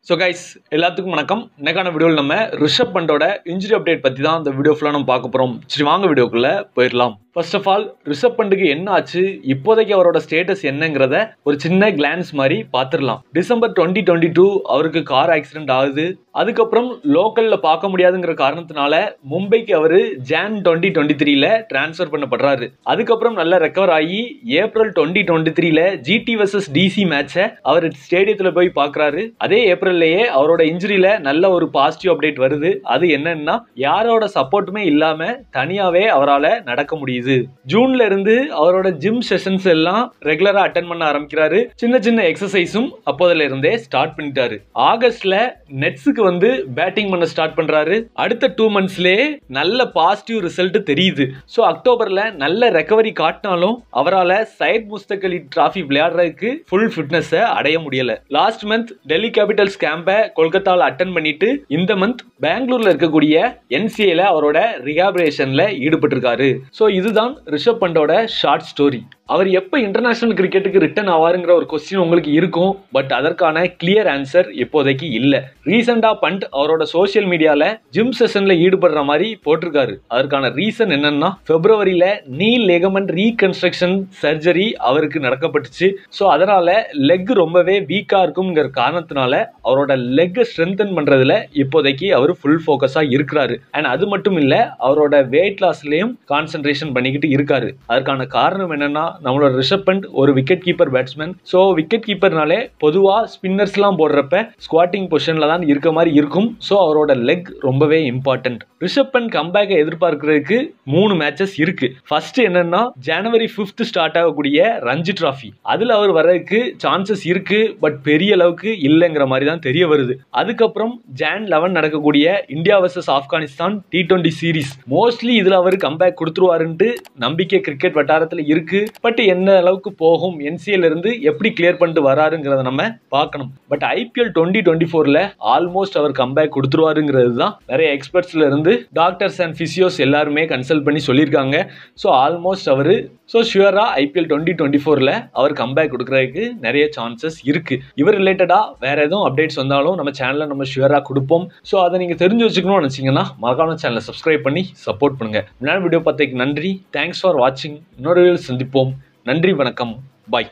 So guys, எல்லாத்துக்கும் வணக்கம். இன்னைக்கான வீடியோல நம்ம ரிஷப் பண்டோட இன்ஜுரி அப்டேட் பத்தி தான் இந்த வீடியோ ஃபுல்லா நம்ம பார்க்க போறோம். சரி வாங்க வீடியோக்குள்ள போயிடலாம். ஃபர்ஸ்ட் ஆஃப் ஆல் ரிஷப் பண்டுக்கு என்ன ஆச்சு, இப்போதைக்கு அவரோட ஸ்டேட்டஸ் என்னங்கிறத ஒரு சின்ன கிளான்ஸ் மாதிரி பார்த்துடலாம். டிசம்பர் 2022 அவருக்கு கார் ஆக்சிடென்ட் ஆகுது. அதுக்கப்புறம் லோக்கல்ல பார்க்க முடியாதுங்கிற காரணத்தினால மும்பைக்கு அவரு ஜான் 2023ல டிரான்ஸ்ஃபர் பண்ணப்படுறாரு. அதுக்கப்புறம் நல்லா ரெக்கவர் ஆகி ஏப்ரல் 2023ல ஜிடி vs டிசி மேட்சை அவர் ஸ்டேடியத்துல போய் பார்க்கறாரு. அதே ஏப்ரல்லையே அவரோட இன்ஜுரியில நல்ல ஒரு பாசிட்டிவ் அப்டேட் வருது. அது என்னன்னா யாரோட சப்போர்ட்டுமே இல்லாம தனியாவே அவரால் நடக்க முடியுது. ஜூன்ல இருந்து அவரோட ஜிம் செஷன்ஸ் எல்லாம் ரெகுலரா அட்டெண்ட் பண்ண ஆரம்பிக்கிறாரு. சின்ன சின்ன எக்ஸசைஸும் அப்போதுல இருந்தே ஸ்டார்ட் பண்ணிட்டாரு. ஆகஸ்ட்ல நெட்ஸுக்கு வந்து பேட்டிங் பண்ண ஸ்டார்ட் பண்றாரு. அடுத்த 2 மந்த்ஸ்லயே நல்ல பாசிட்டிவ் ரிசல்ட் தெரியுது. சோ அக்டோபர்ல நல்ல ரெக்கவரி காட்டினாலும் அவரால் சையத் முஸ்தக் அலி டிராஃபி விளையாடுறதுக்கு ஃபுல் ஃபிட்னஸ் அடைய முடியல. லாஸ்ட் மந்த் டெல்லி கேபிட்டல்ஸ் கேம்பை கொல்கத்தால அட்டெண்ட் பண்ணிட்டு இந்த மந்த் பெங்களூர்ல இருக்கக்கூடிய என்சிஏல அவரோட ரிஹாபிலிட்டேஷன்ல ஈடுபட்டிருக்காரு. சோ இதுதான் ரிஷப் பண்டோட ஷார்ட் ஸ்டோரி. அவர் எப்ப இன்டர்நேஷனல் கிரிக்கெட்டுக்கு ரிட்டர்ன் ஆவாருங்கிற ஒரு கொஸ்டின் உங்களுக்கு இருக்கும். பட் அதற்கான கிளியர் ஆன்சர் இப்போதைக்கு இல்ல. ரீசெண்டா பண்ட் அவரோட சோசியல் மீடியால ஜிம் செஷன்ல ஈடுபடுற மாதிரி போட்டிருக்காரு. அதற்கான ரீசன் என்னன்னா பிப்ரவரியில நீ லிகமெண்ட் ரீகன்ஸ்ட்ரக்ஷன் சர்ஜரி அவருக்கு நடக்கப்பட்டுச்சு. சோ அதனால லெக் ரொம்பவே வீக்கா இருக்குங்கிற காரணத்தினால அவரோட லெக் ஸ்ட்ரென்தன் பண்றதுல இப்போதைக்கு அவர் ஃபுல் ஃபோக்கஸா இருக்கிறாரு. அண்ட் அது மட்டும் இல்ல அவரோட வெயிட் லாஸ்லயும் கான்சென்ட்ரேஷன் பண்ணிக்கிட்டு இருக்காரு. அதற்கான காரணம் என்னன்னா நம்மளோட ரிஷப் பண்ட் ஒரு wicket keeper batsman. So wicket கீப்பர்னாலே பொதுவாக ஸ்பின்னர்ஸ்லாம் போடுறப்ப ஸ்குவாட்டிங் பொசிஷனில் தான் இருக்க மாதிரி இருக்கும். ஸோ அவரோட லெக் ரொம்பவே இம்பார்ட்டன்ட். ரிஷப் பண்ட் கம்பேக்கை எதிர்பார்க்கறதுக்கு 3 மேட்சஸ் இருக்கு. ஃபர்ஸ்ட் என்னன்னா ஜனவரி 5th ஸ்டார்ட் ஆகக்கூடிய ரஞ்சி டிராஃபி, அதில் அவர் வர்றதுக்கு சான்சஸ் இருக்கு. பட் பெரிய அளவுக்கு இல்லைங்கிற மாதிரி தான் தெரிய வருது. அதுக்கப்புறம் ஜான் 11 நடக்கக்கூடிய India vs Afghanistan T20 series, mostly இதில் அவர் கம்பேக் கொடுத்துருவாருன்ட்டு நம்பிக்கை கிரிக்கெட் வட்டாரத்தில் இருக்கு. பட் என்ன அளவுக்கு போகும், என்சிஎல் இருந்து எப்படி கிளியர் பண்ணிட்டு வராருங்கிறத நம்ம பார்க்கணும். பட் ஐபிஎல் 2024ல ஆல்மோஸ்ட் அவர் கம்பேக் கொடுத்துருவாருங்கிறது தான் நிறைய எக்ஸ்பர்ட்ஸ்ல இருந்து டாக்டர்ஸ் அண்ட் பிசியோஸ் எல்லாருமே கன்சல்ட் பண்ணி சொல்லியிருக்காங்க. ஸோ ஆல்மோஸ்ட் அவரு ஷுவரா ஐபிஎல் 2024ல அவர் கம்பேக் கொடுக்கறதுக்கு நிறைய சான்சஸ் இருக்கு. இவர் ரிலேட்டடா வேற எதுவும் அப்டேட்ஸ் வந்தாலும் நம்ம சேனல்ல நம்ம ஷுவரா கொடுப்போம். ஸோ அதை நீங்க தெரிஞ்சு வச்சுக்கணும்னு நினைச்சீங்கன்னா மறக்காம சேனலை சப்ஸ்கிரைப் பண்ணி சப்போர்ட் பண்ணுங்க. முன்னாடி வீடியோ பார்த்ததுக்கு நன்றி. தேங்க்ஸ் ஃபார் வாட்சிங். இன்னொரு வீடியோவில் சந்திப்போம். நன்றி, வணக்கம், பாய்.